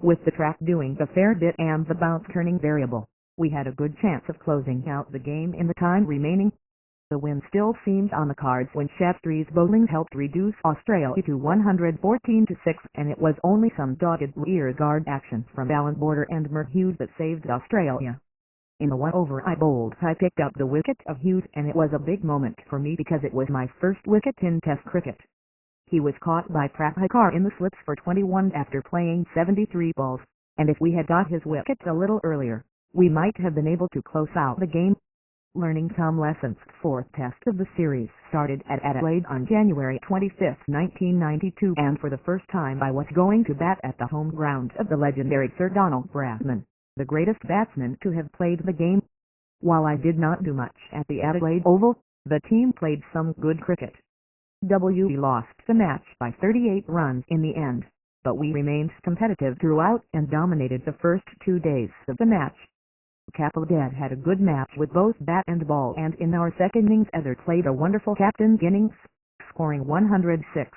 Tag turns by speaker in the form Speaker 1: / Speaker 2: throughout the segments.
Speaker 1: with the track doing a fair bit and the bounce turning variable. We had a good chance of closing out the game in the time remaining. The win still seemed on the cards when Shaftesbury's bowling helped reduce Australia to 114-6, and it was only some dogged rearguard action from Alan Border and Mer Hughes that saved Australia. In the 1 over I bowled, I picked up the wicket of Hughes, and it was a big moment for me because it was my first wicket in Test cricket. He was caught by Prabhakar in the slips for 21 after playing 73 balls, and if we had got his wicket a little earlier, we might have been able to close out the game. Learning some lessons. Fourth test of the series started at Adelaide on January 25, 1992, and for the first time I was going to bat at the home ground of the legendary Sir Donald Bradman, the greatest batsman to have played the game. While I did not do much at the Adelaide Oval, the team played some good cricket. We lost the match by 38 runs in the end, but we remained competitive throughout and dominated the first 2 days of the match. Capeldead had a good match with both bat and ball, and in our second innings Ether played a wonderful captain's innings, scoring 106.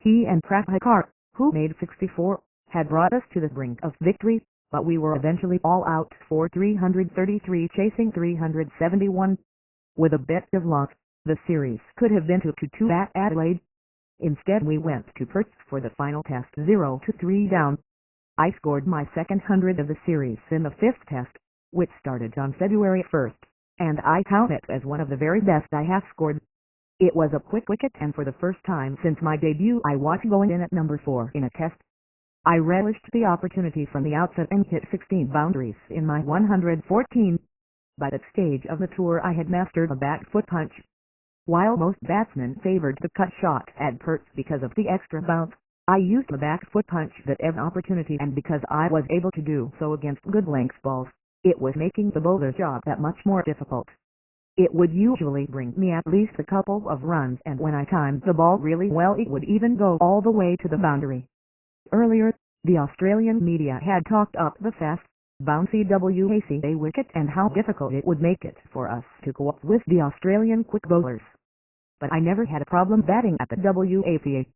Speaker 1: He and Prabhakar, who made 64, had brought us to the brink of victory, but we were eventually all out for 333 chasing 371. With a bit of luck, the series could have been 2-2 at Adelaide. Instead we went to Perth for the final test 0-3 down. I scored my second 100 of the series in the fifth test, which started on February 1st, and I count it as one of the very best I have scored. It was a quick wicket, and for the first time since my debut I was going in at number 4 in a test. I relished the opportunity from the outset and hit 16 boundaries in my 114. By that stage of the tour I had mastered a back foot punch. While most batsmen favored the cut shot at Perth because of the extra bounce, I used the back foot punch that every opportunity, and because I was able to do so against good length balls, it was making the bowler's job that much more difficult. It would usually bring me at least a couple of runs, and when I timed the ball really well it would even go all the way to the boundary. Earlier, the Australian media had talked up the fast, bouncy WACA wicket and how difficult it would make it for us to go up with the Australian quick bowlers. But I never had a problem batting at the WACA.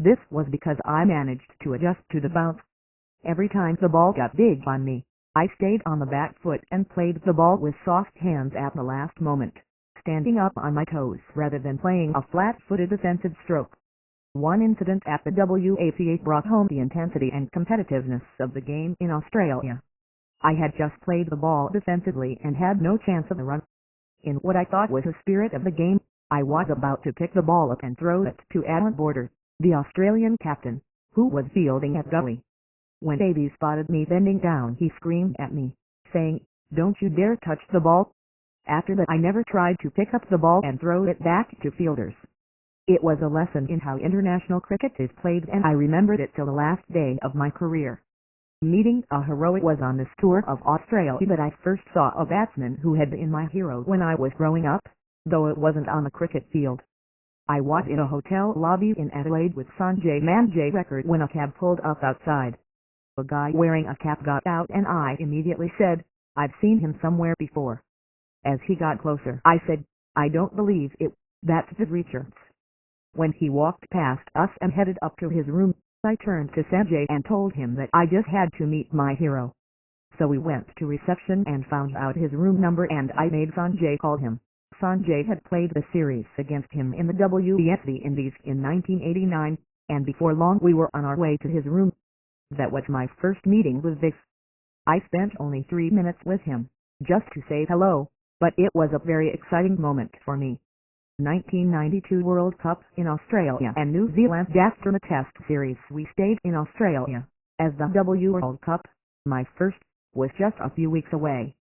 Speaker 1: This was because I managed to adjust to the bounce. Every time the ball got big on me, I stayed on the back foot and played the ball with soft hands at the last moment, standing up on my toes rather than playing a flat-footed defensive stroke. One incident at the WACA brought home the intensity and competitiveness of the game in Australia. I had just played the ball defensively and had no chance of a run. In what I thought was the spirit of the game, I was about to pick the ball up and throw it to Alan Border, the Australian captain, who was fielding at gully. When Davy spotted me bending down he screamed at me, saying, "Don't you dare touch the ball." After that I never tried to pick up the ball and throw it back to fielders. It was a lesson in how international cricket is played, and I remembered it till the last day of my career. Meeting a hero. It was on this tour of Australia that I first saw a batsman who had been my hero when I was growing up, though it wasn't on the cricket field. I was in a hotel lobby in Adelaide with Sanjay Manjrekar when a cab pulled up outside. A guy wearing a cap got out and I immediately said, "I've seen him somewhere before." As he got closer I said, "I don't believe it, that's the Richards." When he walked past us and headed up to his room, I turned to Sanjay and told him that I just had to meet my hero. So we went to reception and found out his room number, and I made Sanjay call him. Sanjay had played the series against him in the WSV Indies in 1989, and before long we were on our way to his room. That was my first meeting with Vix. I spent only 3 minutes with him, just to say hello, but it was a very exciting moment for me. 1992 World Cup in Australia and New Zealand. After the Test series we stayed in Australia, as the World Cup, my first, was just a few weeks away.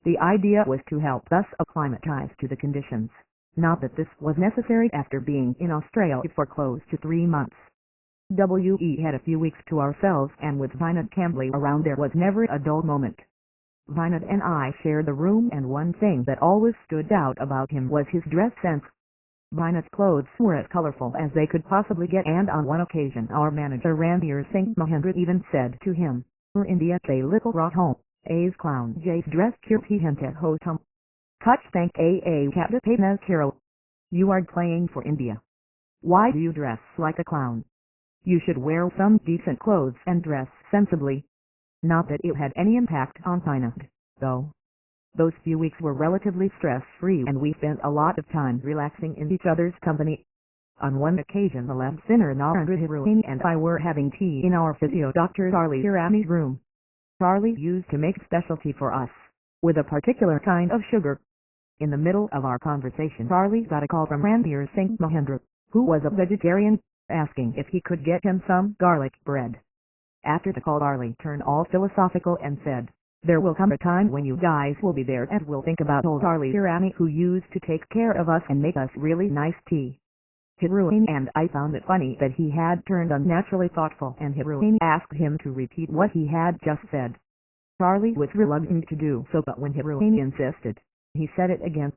Speaker 1: The idea was to help us acclimatize to the conditions, not that this was necessary after being in Australia for close to 3 months. We had a few weeks to ourselves, and with Vinod Kambli around there was never a dull moment. Vinod and I shared the room, and one thing that always stood out about him was his dress sense. Vinod's clothes were as colorful as they could possibly get, and on one occasion our manager Ranveer Singh Mahendra even said to him, "For India a little rock home, A's clown J's dress kirti hente hotum. Touch thank a captain hero. You are playing for India. Why do you dress like a clown?" You should wear some decent clothes and dress sensibly. Not that it had any impact on Tina, though. Those few weeks were relatively stress-free and we spent a lot of time relaxing in each other's company. On one occasion the lab sinner Narendra Hiruani and I were having tea in our physio Dr. Charlie Hirani's room. Charlie used to make specialty for us, with a particular kind of sugar. In the middle of our conversation Charlie got a call from Ranbir Singh Mahendra, who was a vegetarian, asking if he could get him some garlic bread. After the call Charlie turned all philosophical and said, "There will come a time when you guys will be there and will think about old Charlie Hirani who used to take care of us and make us really nice tea." Hiruani and I found it funny that he had turned unnaturally thoughtful and Hiruani asked him to repeat what he had just said. Charlie was reluctant to do so, but when Hiruani insisted, he said it again.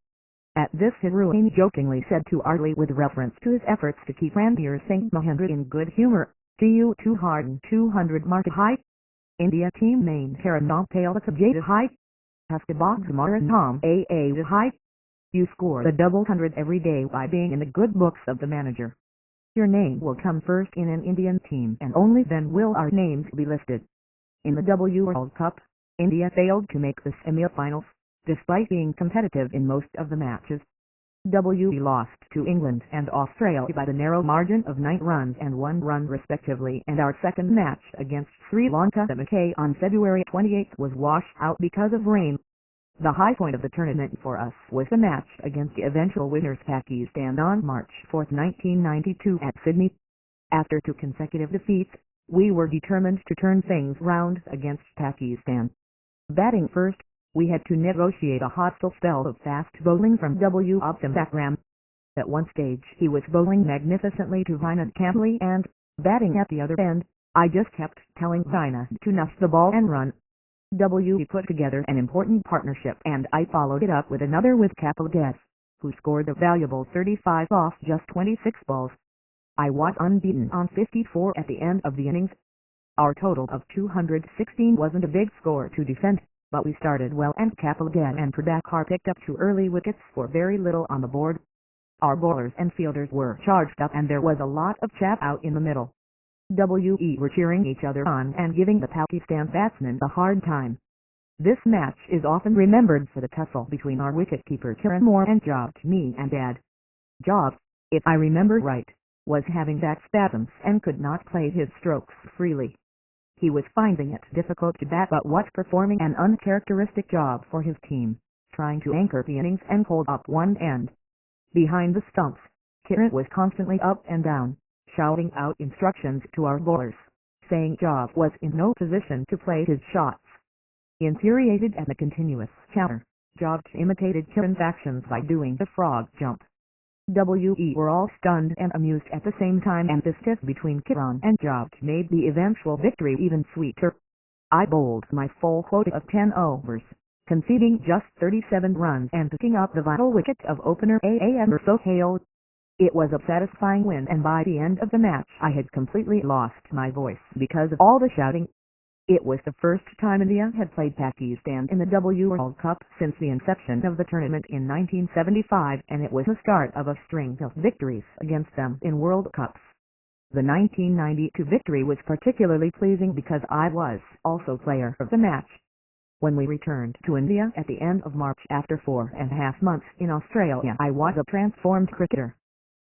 Speaker 1: At this Hiruani jokingly said to Charlie with reference to his efforts to keep Ranbir Singh Mahendra in good humor, "Tu 200 mark high. India team main Karanam Palakabjata high. Haskabog Maratham AA high. You score the double hundred every day by being in the good books of the manager. Your name will come first in an Indian team and only then will our names be listed." In the W World Cup, India failed to make the semi-finals, despite being competitive in most of the matches. We lost to England and Australia by the narrow margin of 9 runs and 1 run respectively, and our second match against Sri Lanka at Mackay on February 28 was washed out because of rain. The high point of the tournament for us was the match against the eventual winners Pakistan on March 4, 1992 at Sydney. After 2 consecutive defeats, we were determined to turn things round against Pakistan. Batting first, we had to negotiate a hostile spell of fast bowling from W. Optim Akram. At one stage he was bowling magnificently to Vinod Kamble and, batting at the other end, I just kept telling Vinod to nuff the ball and run. We put together an important partnership and I followed it up with another with Kapil, who scored a valuable 35 off just 26 balls. I was unbeaten on 54 at the end of the innings. Our total of 216 wasn't a big score to defend, but we started well and Kapil and Pradakar picked up 2 early wickets for very little on the board. Our bowlers and fielders were charged up and there was a lot of chat out in the middle. We were cheering each other on and giving the Pakistan batsmen a hard time. This match is often remembered for the tussle between our wicketkeeper Kiran Moore and Job, me and Dad. Job, if I remember right, was having back spasms and could not play his strokes freely. He was finding it difficult to bat but was performing an uncharacteristic job for his team, trying to anchor the innings and hold up one end. Behind the stumps, Kiran was constantly up and down, shouting out instructions to our bowlers, saying Job was in no position to play his shots. Infuriated at the continuous chatter, Job imitated Kiran's actions by doing the frog jump. We were all stunned and amused at the same time, and the tiff between Kiran and Job made the eventual victory even sweeter. I bowled my full quota of 10 overs, conceding just 37 runs and picking up the vital wicket of opener Amber Sohail. It was a satisfying win and by the end of the match I had completely lost my voice because of all the shouting. It was the first time India had played Pakistan in the W World Cup since the inception of the tournament in 1975, and it was the start of a string of victories against them in World Cups. The 1992 victory was particularly pleasing because I was also player of the match. When we returned to India at the end of March after 4.5 months in Australia, I was a transformed cricketer.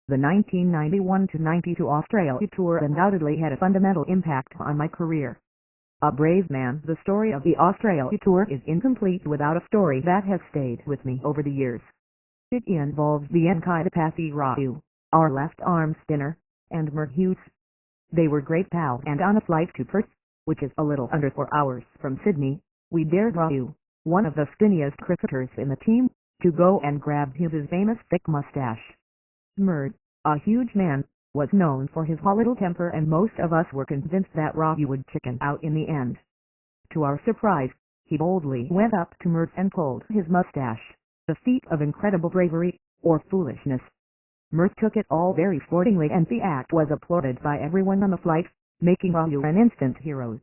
Speaker 1: The 1991-92 Australia tour undoubtedly had a fundamental impact on my career. A brave man. The story of the Australia tour is incomplete without a story that has stayed with me over the years. It involves the Venkatapathy Raju, our left-arm spinner, and Mert Hughes. They were great pals, and on a flight to Perth, which is a little under 4 hours from Sydney, we dared Raju, one of the skinniest cricketers in the team, to go and grab his famous thick moustache. Mert, a huge man, was known for his volatile temper, and most of us were convinced that Raju would chicken out in the end. To our surprise, he boldly went up to Mert and pulled his mustache, a feat of incredible bravery, or foolishness. Mert took it all very sportingly and the act was applauded by everyone on the flight, making Raju an instant hero.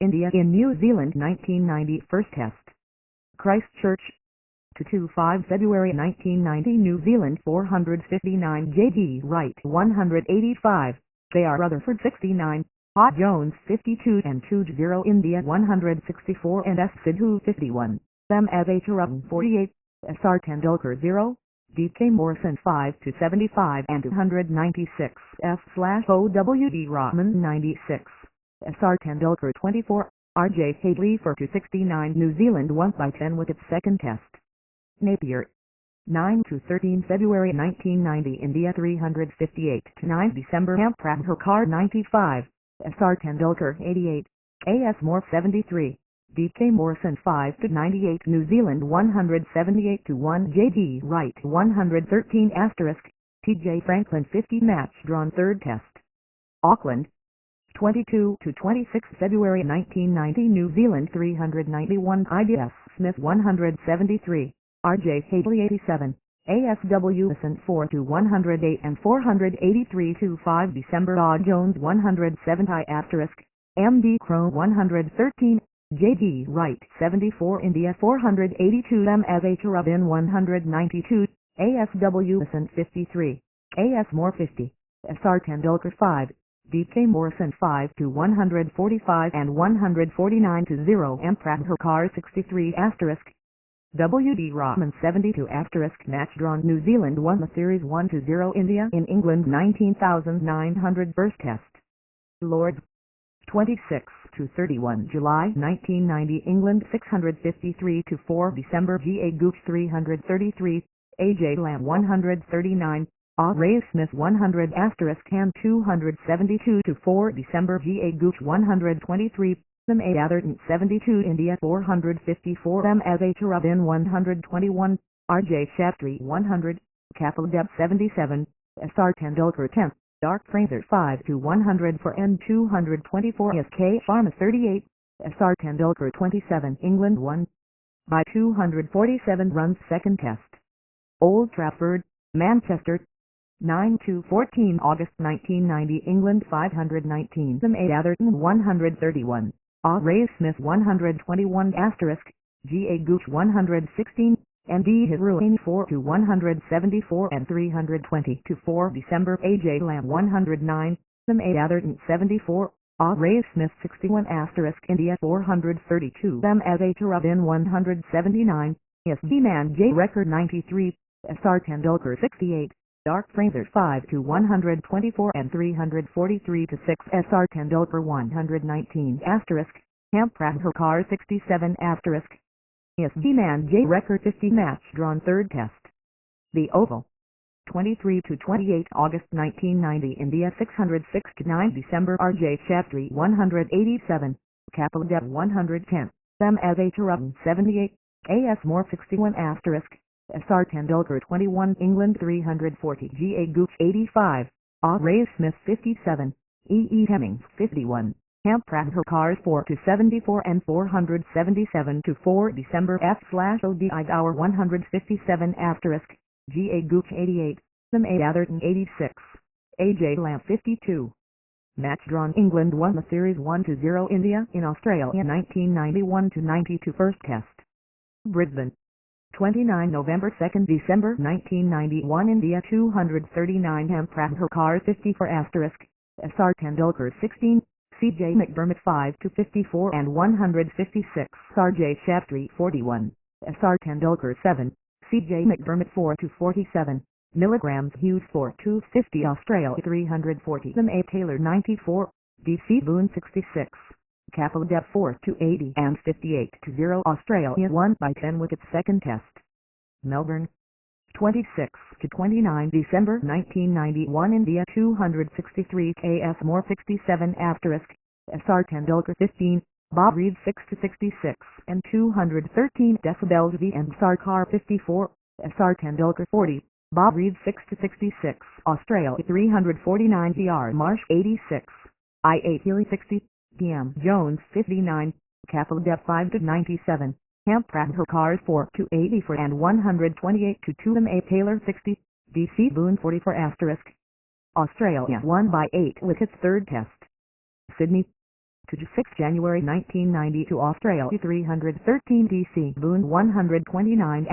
Speaker 1: India in New Zealand 1990 First Test. Christchurch. 2-5 February 1990 New Zealand 459 J.D. Wright 185. They are Rutherford 69, Hot Jones 52 and 20 India 164 and S. Sidhu 51, them as H. Rubin 48, S.R. Tendulkar 0, D.K. Morrison 5 to 75 and 296, F/O.W.D. Rahman 96, S.R. Tendulkar 24, R.J. Hadley 4 to 69 New Zealand won by 10 with its second test. Napier 9 to 13 February 1990 India 358 to 9 December Hamprather 95, S.R. Tendulkar 88, A.S. Moore 73, D.K. Morrison 5 to 98 New Zealand 178 to 1 J.D. Wright 113 T.J. Franklin 50 match drawn third test. Auckland 22 to 26 February 1990 New Zealand 391 I.D.S. Smith 173, R.J. Hadley 87, A.S.W. Wilson 4 to 108 and 483 to 5 December Odd Jones 107 I*, M.D. Crone 113, J.D. Wright 74 India 482 M. as H. Rubin 192, A.S.W. Wilson 53, A.S. Moore 50, S.R. Tendulkar 5, D.K. Morrison 5 to 145 and 149 to 0 Hamprather 63 W.D. Rahman 72 match drawn New Zealand won the series 1 to 0 India in England 19,900 first test. Lords 26 to 31 July 1990 England 653 to 4 December G.A. Gooch 333, A.J. Lamb 139, Ray Smith 100 and 272 to 4 December G.A. Gooch 123, them A. Atherton 72 India 454 them as H. Rubin 121, R.J. Shaftry 100, Kapildeb 77, S.R. Tendulkar 10, Dark Fraser 5 to 100 for N 224 S.K. Sharma 38, S.R. Tendulkar 27 England 1 by 247 runs second test. Old Trafford, Manchester 9 to 14 August 1990 England 519 them A. Atherton 131, Ray Smith 121 G.A. Gooch 116, and D. Hidruin 4 to 174 and 320 to 4 December A.J. Lamb 109, them A. Atherton 74, Ray Smith 61 India 432 them as H. Rubin 179, S.D. Man J. Record 93, S.R. Tendulkar 68, Dark Fraser 5 to 124 and 343 to 6 S.R. Tendulkar 119 Hamprather 67 S.D. Man J. Record 50 match drawn third test. The Oval 23 to 28 August 1990 India 606 to 9 December R.J. Shaftry 187, Kapildeb 110, them as H. Rubin 78, A.S. Moore 61 S.R. Tendulkar 21 England 340 G.A. Gooch 85, Ray Smith 57, E.E. Hemmings 51, Hamprather 4 to 74 and 477 to 4 December F/O.D. Hour 157 G.A. Gooch 88, them A. Atherton 86, A.J. Lamb 52. Match drawn England won the series 1 to 0 India in Australia 1991 to 92 first test. Brisbane 29 November 2 December 1991 India 239 Hamprather 50 for S.R. Tendulkar 16, C.J. McDermott 5 to 54 and 156 R.J. Shaftry 41, S.R. Tendulkar 7, C.J. McDermott 4 to 47, milligrams Hughes 4 to 50 Australia 340 them A. Taylor 94, D.C. Boone 66. Kapildeb 4 to 80 and 58 to 0 Australia won by 10 with its second test. Melbourne 26 to 29 December 1991 India 263 K.S. Moore 67 S.R. Tendulkar 15, Bob Reed 6 to 66 and 213 decibels V and Sarkar 54, S.R. Tendulkar 40, Bob Reed 6 to 66 Australia 349 VR Marsh 86, I.A. Healy 60 P.M. Jones 59, Kapildeb 5 to 97, Hamprather 4 to 84 and 128 to 2 M. A. Taylor 60, D.C. Boone 44 Australia won by 8 with its third test. Sydney 2 to 6 January 1990 to Australia 313 D.C. Boone 129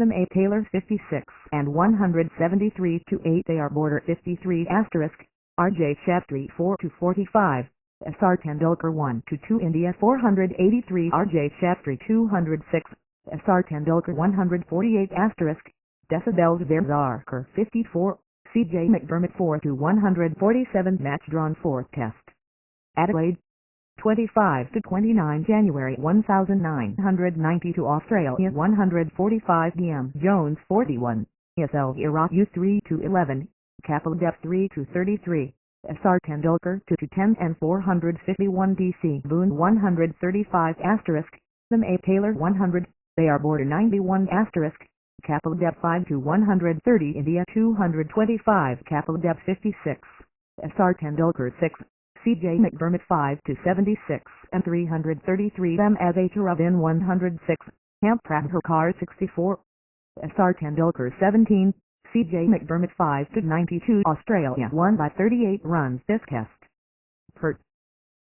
Speaker 1: M. A. Taylor 56 and 173 to 8 AR Border 53 RJ Shastri 4-45, SR Tendulkar 1-2 India 483 RJ Shastri 206, SR Tendulkar 148 Decibels Verzarkar 54, CJ McDermott 4-147 Match drawn 4th test. Adelaide 25-29 January 1990 to Australia 145 DM Jones 41, SL Iraq U 3-11, Capital Depth 3-33, SR Tendulkar 2-10 and 451 DC Boone 135 Them A Taylor 100, they are border 91 Capital Depth 5-130 India 225 Capital Depth 56, SR Tendulkar 6, CJ McDermott 5-76 and 333 Them as A Ravin 106, Camp Pratkar 64, SR Tendulkar 17, CJ McDermott 5-92 Australia won by 38 runs this test. Perth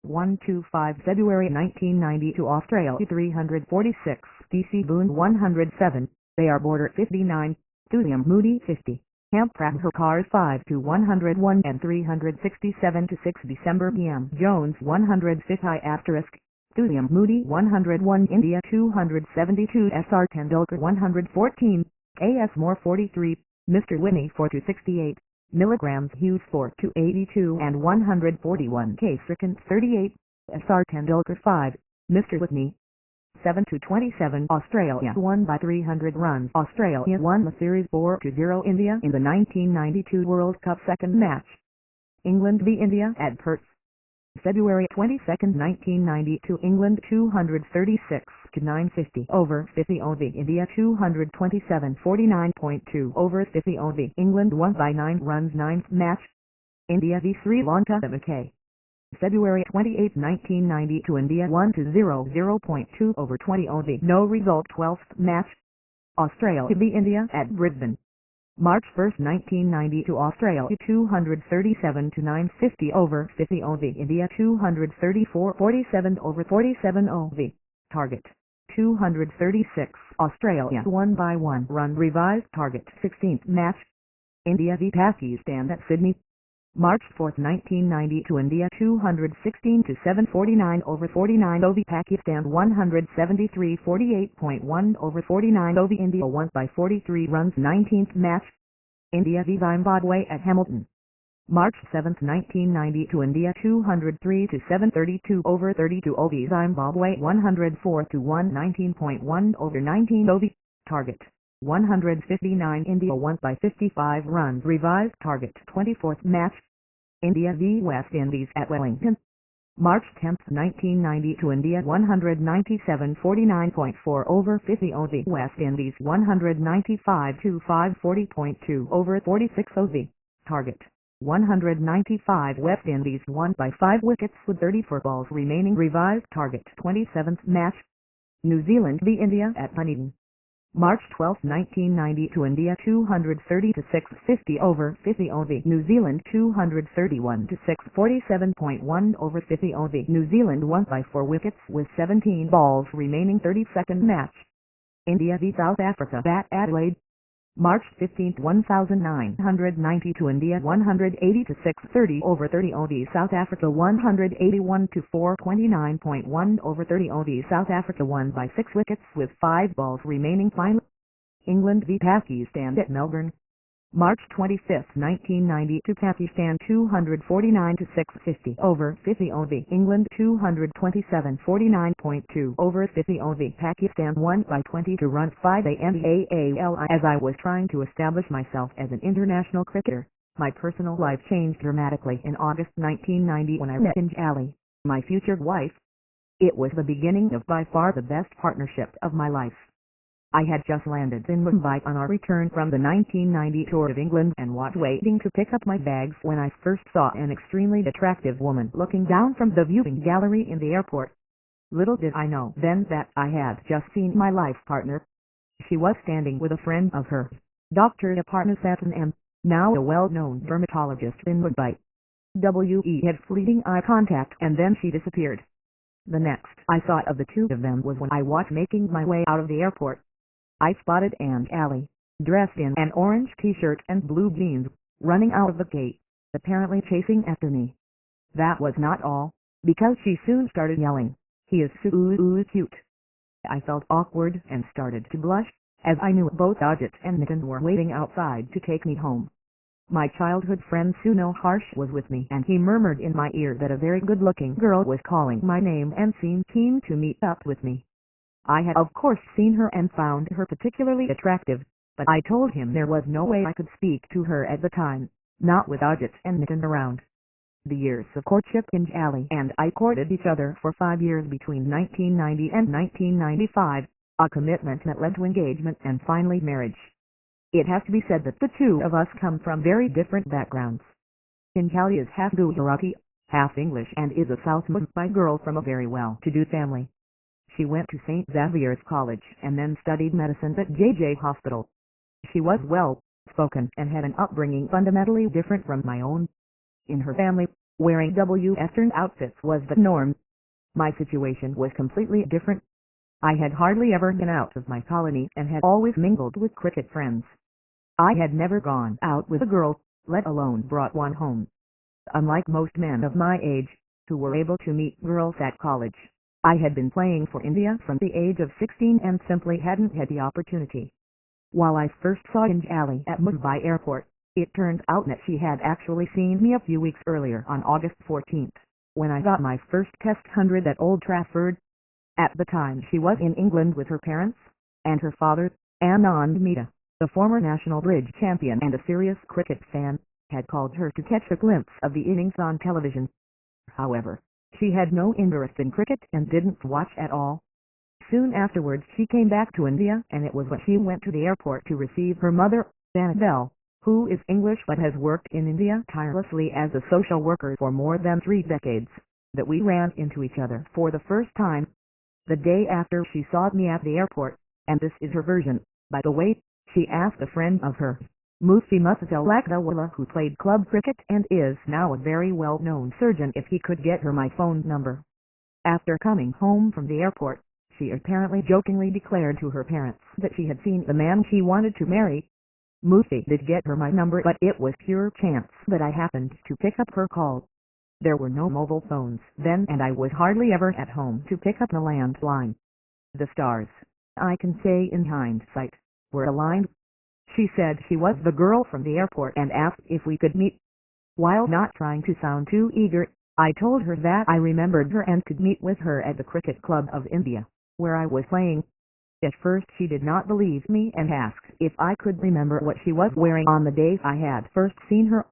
Speaker 1: 125 February 1990 to Australia 346 DC Boone 107, they are border 59, Thulium Moody 50. Camp Pratkar 5-101 and 367-6 December PM Jones 150 Thulium Moody 101 India 272 SR Tendulkar 114, AS Moore 43, Mr. Whitney 4-68, milligrams Hughes 4-82 and 141 K Stricken 38, SR Tendulkar 5, Mr. Whitney 7-27 Australia won by 300 runs. Australia won the series 4-0 India in the 1992 World Cup second match. England v India at Perth. February 22, 1990 to England 236-950 over 50 OV India 227-49.2 over 50 OV England won by 9 runs 9th match. India v Sri Lanka McKay. February 28, 1990 to India 1-0 0.2 over 20 OV no result 12th match. Australia v India at Brisbane. March 1, 1990 to Australia 237-950 over 50 OV India 234-47 over 47 OV. Target 236 Australia won by 1 run revised target 16th match. India v Pakistan at Sydney. March 4, 1990 to India 216-749 over 49 OV Pakistan 173-48.1 over 49 OV India won by 43 runs 19th match. India v Zimbabwe at Hamilton. March 7, 1990 to India 203-732 over 32 OV Zimbabwe 104-119.1 over 19 OV. Target 159 India won by 55 runs revised target 24th match. India v West Indies at Wellington. March 10, 1990 to India 197-49.4 over 50 OV West Indies 195-540.2 over 46 OV. Target 195 West Indies won by 5 wickets with 34 balls remaining revised target 27th match. New Zealand v India at Dunedin. March 12, 1990 to India 230-650 over 50 OV New Zealand 231-647.1 over 50 OV New Zealand won by 4 wickets with 17 balls remaining 32nd match. India v South Africa at Adelaide. March 15, 1990 to India 180-630 over 30 OV South Africa 181-429.1 over 30 OV South Africa won by 6 wickets with 5 balls remaining final. England v Pakistan at Melbourne. March 25, 1990 to Pakistan 249-650 over 50 OV England 227-49.2 over 50 OV Pakistan won by 22 runs 5 ANDAALI. As I was trying to establish myself as an international cricketer, my personal life changed dramatically in August 1990 when I met Ali, my future wife. It was the beginning of by far the best partnership of my life. I had just landed in Mumbai on our return from the 1990 tour of England and was waiting to pick up my bags when I first saw an extremely attractive woman looking down from the viewing gallery in the airport. Little did I know then that I had just seen my life partner. She was standing with a friend of hers, Dr. Aparna Sachin, and now a well-known dermatologist in Mumbai. We had fleeting eye contact and then she disappeared. The next I saw of the two of them was when I was making my way out of the airport. I spotted Ali, dressed in an orange t-shirt and blue jeans, running out of the gate. apparently chasing after me. That was not all, because she soon started yelling, "He is so cute." I felt awkward and started to blush, as I knew both Dodgett and Mitten were waiting outside to take me home. My childhood friend Suno Harsh was with me, and he murmured in my ear that a very good-looking girl was calling my name and seemed keen to meet up with me. I had of course seen her and found her particularly attractive, but I told him there was no way I could speak to her at the time, not with Dodgett and Mitten around. The years of courtship in Ali and I courted each other for 5 years between 1990 and 1995, a commitment that led to engagement and finally marriage. It has to be said that the two of us come from very different backgrounds. Pinjali is half Gujarati, half English, and is a South Mumbai girl from a very well-to-do family. She went to St. Xavier's College and then studied medicine at JJ Hospital. She was well-spoken and had an upbringing fundamentally different from my own. In her family, wearing Western outfits was the norm. My situation was completely different. I had hardly ever been out of my colony and had always mingled with cricket friends. I had never gone out with a girl, let alone brought one home. Unlike most men of my age, who were able to meet girls at college, I had been playing for India from the age of 16 and simply hadn't had the opportunity. While I first saw Pinjali at Mumbai airport, it turned out that she had actually seen me a few weeks earlier on August 14th, when I got my first Test 100 at Old Trafford. At the time she was in England with her parents, and her father, Anand Mehta, the former national bridge champion and a serious cricket fan, had called her to catch a glimpse of the innings on television. However, she had no interest in cricket and didn't watch at all. Soon afterwards she came back to India, and it was when she went to the airport to receive her mother, Annabelle, who is English but has worked in India tirelessly as a social worker for more than 3 decades, that we ran into each other for the first time. The day after she saw me at the airport, and this is her version, by the way, she asked a friend of hers, Mufti Muftalakdawala, who played club cricket and is now a very well-known surgeon, if he could get her my phone number. After coming home from the airport, she apparently jokingly declared to her parents that she had seen the man she wanted to marry. Mufti did get her my number, but it was pure chance that I happened to pick up her call. There were no mobile phones then, and I was hardly ever at home to pick up the landline. The stars, I can say in hindsight, were aligned. She said she was the girl from the airport and asked if we could meet. While not trying to sound too eager, I told her that I remembered her and could meet with her at the Cricket Club of India, where I was playing. At first she did not believe me and asked if I could remember what she was wearing on the days I had first seen her.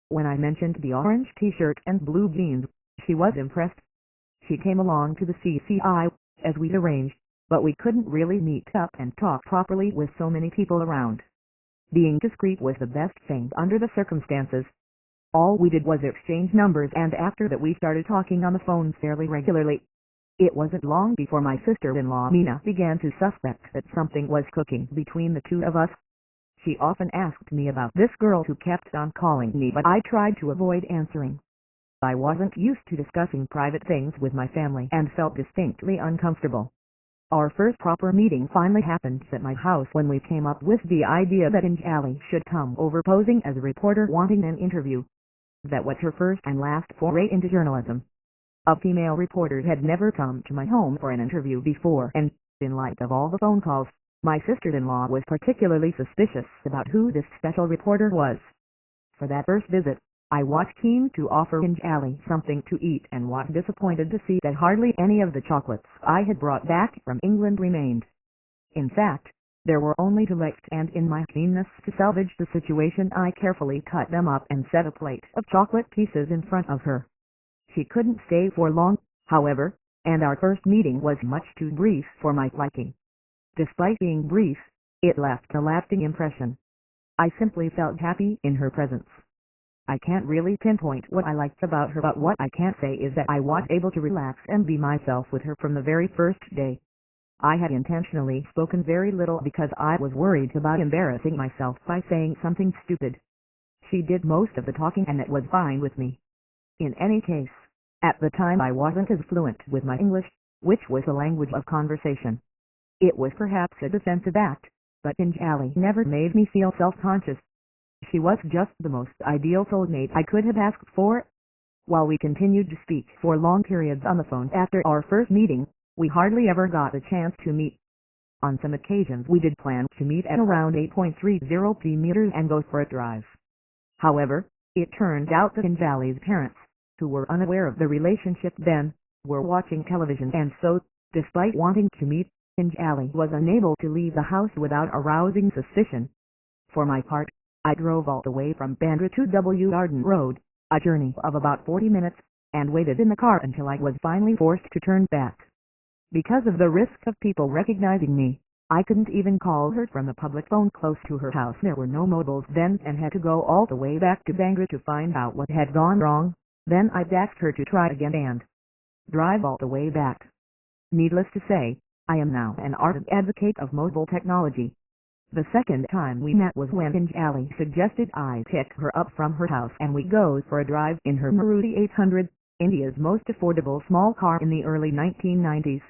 Speaker 1: When I mentioned the orange t-shirt and blue jeans, she was impressed. She came along to the CCI, as we'd arranged, but we couldn't really meet up and talk properly with so many people around. Being discreet was the best thing under the circumstances. All we did was exchange numbers, and after that we started talking on the phone fairly regularly. It wasn't long before my sister-in-law Meena began to suspect that something was cooking between the two of us. She often asked me about this girl who kept on calling me, but I tried to avoid answering. I wasn't used to discussing private things with my family and felt distinctly uncomfortable. Our first proper meeting finally happened at my house when we came up with the idea that Pinjali should come over posing as a reporter wanting an interview. That was her first and last foray into journalism. A female reporter had never come to my home for an interview before, and, in light of all the phone calls, my sister-in-law was particularly suspicious about who this special reporter was. For that first visit, I was keen to offer Pinjali something to eat and was disappointed to see that hardly any of the chocolates I had brought back from England remained. In fact, there were only 2 left, and in my keenness to salvage the situation I carefully cut them up and set a plate of chocolate pieces in front of her. She couldn't stay for long, however, and our first meeting was much too brief for my liking. Despite being brief, it left a lasting impression. I simply felt happy in her presence. I can't really pinpoint what I liked about her, but what I can say is that I was able to relax and be myself with her from the very first day. I had intentionally spoken very little because I was worried about embarrassing myself by saying something stupid. She did most of the talking, and it was fine with me. In any case, at the time I wasn't as fluent with my English, which was the language of conversation. It was perhaps a defensive act, but Pinjali never made me feel self-conscious. She was just the most ideal soulmate I could have asked for. While we continued to speak for long periods on the phone after our first meeting, we hardly ever got a chance to meet. On some occasions we did plan to meet at around 8.30 p.m. and go for a drive. However, it turned out that Anjali's parents, who were unaware of the relationship then, were watching television, and so, despite wanting to meet, Anjali was unable to leave the house without arousing suspicion. For my part, I drove all the way from Bandra to W Garden Road, a journey of about 40 minutes, and waited in the car until I was finally forced to turn back. Because of the risk of people recognizing me, I couldn't even call her from the public phone close to her house. There were no mobiles then, and had to go all the way back to Bandra to find out what had gone wrong. Then I'd asked her to try again and drive all the way back. Needless to say, I am now an ardent advocate of mobile technology. The second time we met was when Anjali suggested I pick her up from her house and we go for a drive in her Maruti 800, India's most affordable small car in the early 1990s.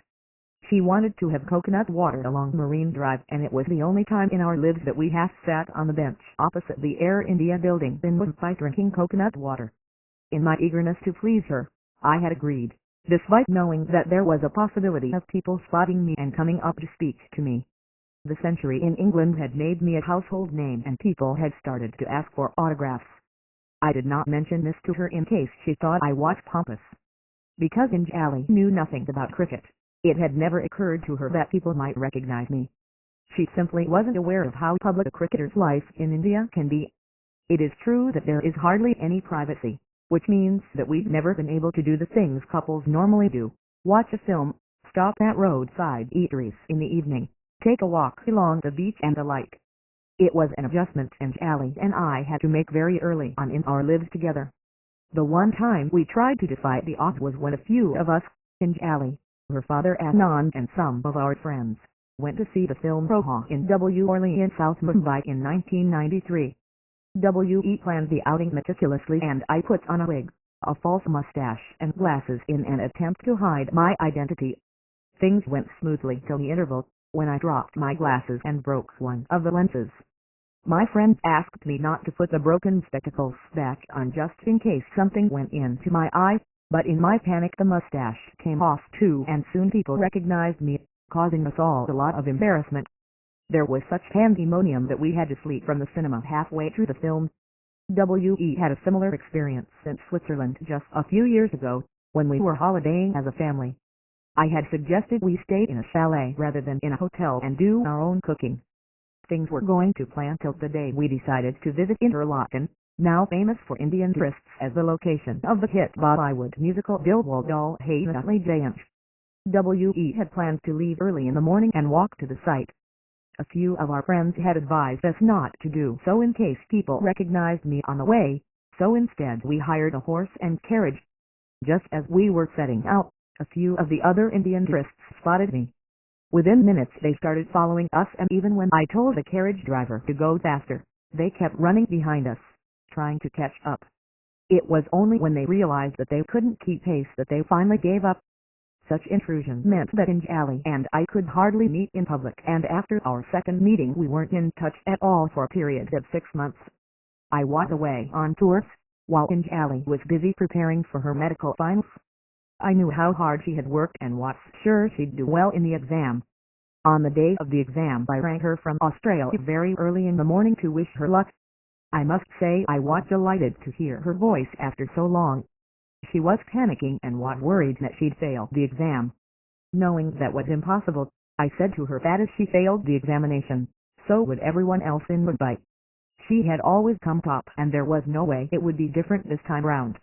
Speaker 1: She wanted to have coconut water along Marine Drive, and it was the only time in our lives that we half sat on the bench opposite the Air India building in Mumbai drinking coconut water. In my eagerness to please her, I had agreed, despite knowing that there was a possibility of people spotting me and coming up to speak to me. The Century in England had made me a household name, and people had started to ask for autographs. I did not mention this to her in case she thought I was pompous. Because Anjali knew nothing about cricket, it had never occurred to her that people might recognize me. She simply wasn't aware of how public a cricketer's life in India can be. It is true that there is hardly any privacy, which means that we've never been able to do the things couples normally do: watch a film, stop at roadside eateries in the evening, take a walk along the beach and the like. It was an adjustment Anjali and I had to make very early on in our lives together. The one time we tried to defy the odds was when a few of us, Anjali, her father Anand and some of our friends, went to see the film Roha in W Orleans, South Mumbai in 1993. W.E. planned the outing meticulously, and I put on a wig, a false mustache and glasses in an attempt to hide my identity. Things went smoothly till the interval, when I dropped my glasses and broke one of the lenses. My friends asked me not to put the broken spectacles back on just in case something went into my eye, but in my panic the mustache came off too, and soon people recognized me, causing us all a lot of embarrassment. There was such pandemonium that we had to flee from the cinema halfway through the film. W.E. had a similar experience in Switzerland just a few years ago, when we were holidaying as a family. I had suggested we stay in a chalet rather than in a hotel and do our own cooking. Things were going to plan till the day we decided to visit Interlaken, now famous for Indian tourists as the location of the hit Bollywood musical Dil Wale Hai Le Jaye. W.E. had planned to leave early in the morning and walk to the site. A few of our friends had advised us not to do so in case people recognized me on the way, so instead we hired a horse and carriage. Just as we were setting out, a few of the other Indian tourists spotted me. Within minutes they started following us, and even when I told the carriage driver to go faster, they kept running behind us, trying to catch up. It was only when they realized that they couldn't keep pace that they finally gave up. Such intrusion meant that Anjali and I could hardly meet in public, and after our second meeting we weren't in touch at all for a period of 6 months. I was away on tours, while Anjali was busy preparing for her medical finals. I knew how hard she had worked and was sure she'd do well in the exam. On the day of the exam I rang her from Australia very early in the morning to wish her luck. I must say I was delighted to hear her voice after so long. She was panicking and was worried that she'd fail the exam. Knowing that was impossible, I said to her that if she failed the examination, so would everyone else in Mumbai. She had always come top, and there was no way it would be different this time round.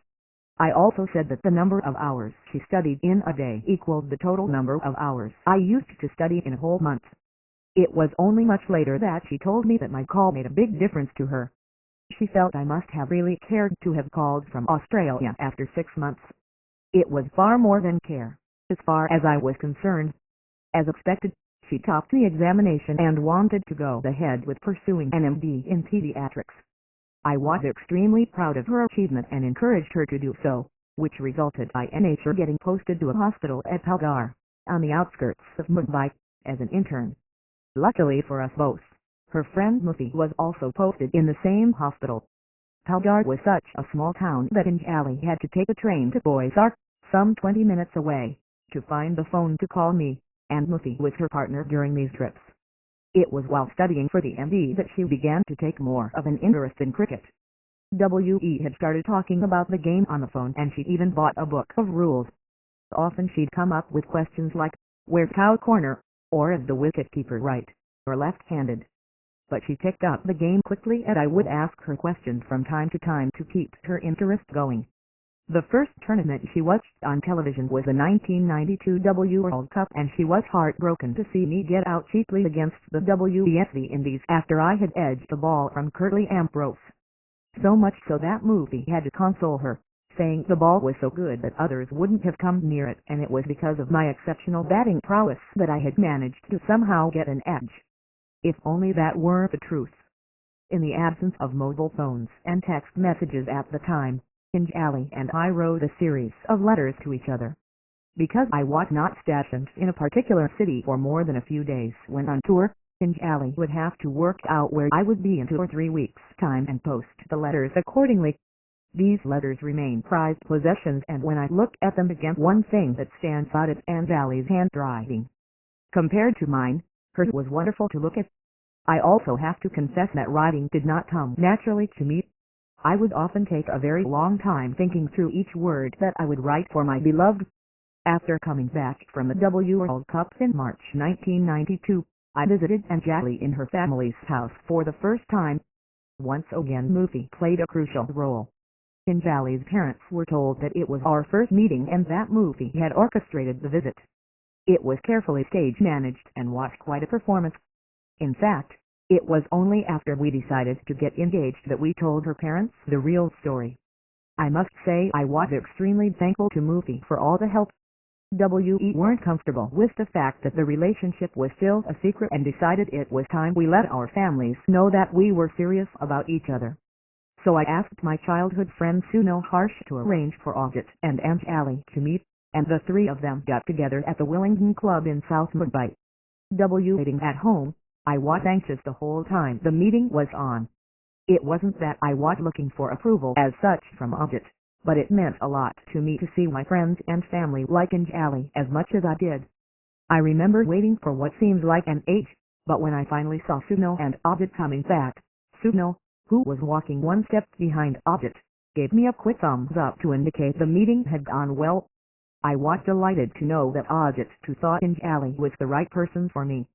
Speaker 1: I also said that the number of hours she studied in a day equaled the total number of hours I used to study in a whole month. It was only much later that she told me that my call made a big difference to her. She felt I must have really cared to have called from Australia after 6 months. It was far more than care, as far as I was concerned. As expected, she topped the examination and wanted to go ahead with pursuing an MD in pediatrics. I was extremely proud of her achievement and encouraged her to do so, which resulted in her getting posted to a hospital at Palghar, on the outskirts of Mumbai, as an intern. Luckily for us both, Her friend Muffy was also posted in the same hospital. Talgar was such a small town that Anjali had to take a train to Boys Ark, some 20 minutes away, to find the phone to call me, and Muffy was her partner during these trips. It was while studying for the MD that she began to take more of an interest in cricket. W.E. had started talking about the game on the phone, and she'd even bought a book of rules. Often she'd come up with questions like, where's cow corner, or is the wicket-keeper right or left-handed? But she picked up the game quickly, and I would ask her questions from time to time to keep her interest going. The first tournament she watched on television was the 1992 World Cup, and she was heartbroken to see me get out cheaply against the WESV Indies after I had edged the ball from Curtly Ambrose. So much so that Muffy had to console her, saying the ball was so good that others wouldn't have come near it, and it was because of my exceptional batting prowess that I had managed to somehow get an edge. If only that were the truth. In the absence of mobile phones and text messages at the time, Anjali and I wrote a series of letters to each other. Because I was not stationed in a particular city for more than a few days when on tour, Anjali would have to work out where I would be in 2 or 3 weeks' time and post the letters accordingly. These letters remain prized possessions, and when I look at them again, one thing that stands out is Anjali's handwriting. Compared to mine, hers was wonderful to look at. I also have to confess that writing did not come naturally to me. I would often take a very long time thinking through each word that I would write for my beloved. After coming back from the World Cup in March 1992, I visited Anjali in her family's house for the first time. Once again, Muffy played a crucial role. Anjali's parents were told that it was our first meeting and that Muffy had orchestrated the visit. It was carefully stage-managed and was quite a performance. In fact, it was only after we decided to get engaged that we told her parents the real story. I must say I was extremely thankful to Muffy for all the help. We weren't comfortable with the fact that the relationship was still a secret and decided it was time we let our families know that we were serious about each other. So I asked my childhood friend Sunil Harsh to arrange for Ajit and Anjali to meet, and the 3 of them got together at the Willingdon Club in South Mumbai. Waiting at home, I was anxious the whole time the meeting was on. It wasn't that I was looking for approval as such from Ajit, but it meant a lot to me to see my friends and family like Anjali as much as I did. I remember waiting for what seemed like an age, but when I finally saw Sunil and Ajit coming back, Sunil, who was walking one step behind Ajit, gave me a quick thumbs up to indicate the meeting had gone well. I was delighted to know that Ajit too thought Anjali was the right person for me.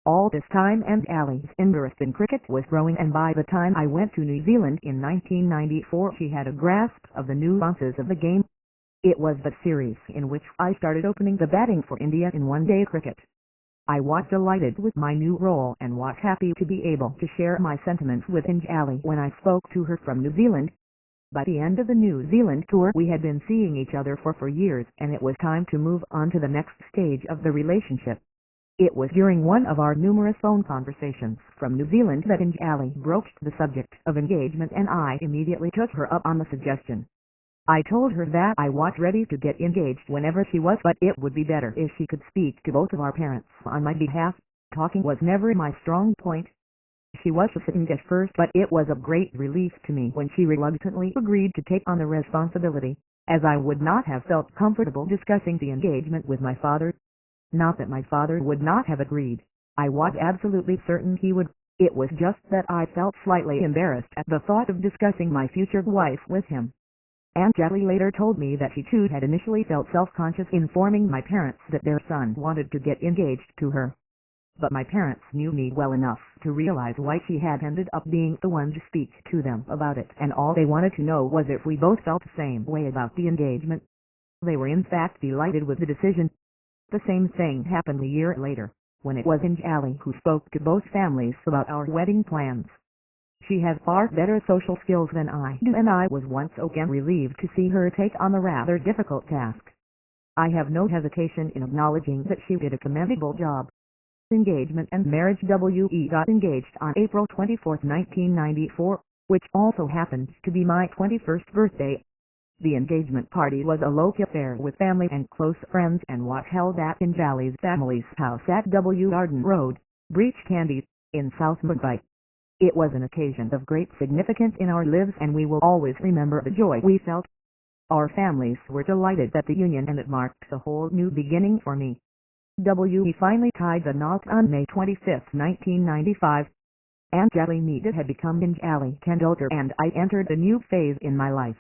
Speaker 1: All this time Anjali's interest in cricket was growing, and by the time I went to New Zealand in 1994 she had a grasp of the nuances of the game. It was the series in which I started opening the batting for India in one-day cricket. I was delighted with my new role and was happy to be able to share my sentiments with Anjali when I spoke to her from New Zealand. By the end of the New Zealand tour we had been seeing each other for years, and it was time to move on to the next stage of the relationship. It was during one of our numerous phone conversations from New Zealand that Anjali broached the subject of engagement, and I immediately took her up on the suggestion. I told her that I was ready to get engaged whenever she was, but it would be better if she could speak to both of our parents on my behalf. Talking was never my strong point. She was hesitant at first, but it was a great relief to me when she reluctantly agreed to take on the responsibility, as I would not have felt comfortable discussing the engagement with my father. Not that my father would not have agreed. I was absolutely certain he would. It was just that I felt slightly embarrassed at the thought of discussing my future wife with him. Anjali later told me that she too had initially felt self-conscious informing my parents that their son wanted to get engaged to her. But my parents knew me well enough to realize why she had ended up being the one to speak to them about it, and all they wanted to know was if we both felt the same way about the engagement. They were in fact delighted with the decision. The same thing happened a year later, when it was Anjali who spoke to both families about our wedding plans. She has far better social skills than I do, and I was once again relieved to see her take on the rather difficult task. I have no hesitation in acknowledging that she did a commendable job. Engagement and marriage. We got engaged on April 24, 1994, which also happened to be my 21st birthday. The engagement party was a local affair with family and close friends and was held at Anjali's family's house at W. Garden Road, Breach Candy. in South Mumbai. It was an occasion of great significance in our lives, and we will always remember the joy we felt. Our families were delighted at the union, and it marked a whole new beginning for me. We finally tied the knot on May 25, 1995. Anjali Meeta had become Anjali Tendulkar, and I entered a new phase in my life.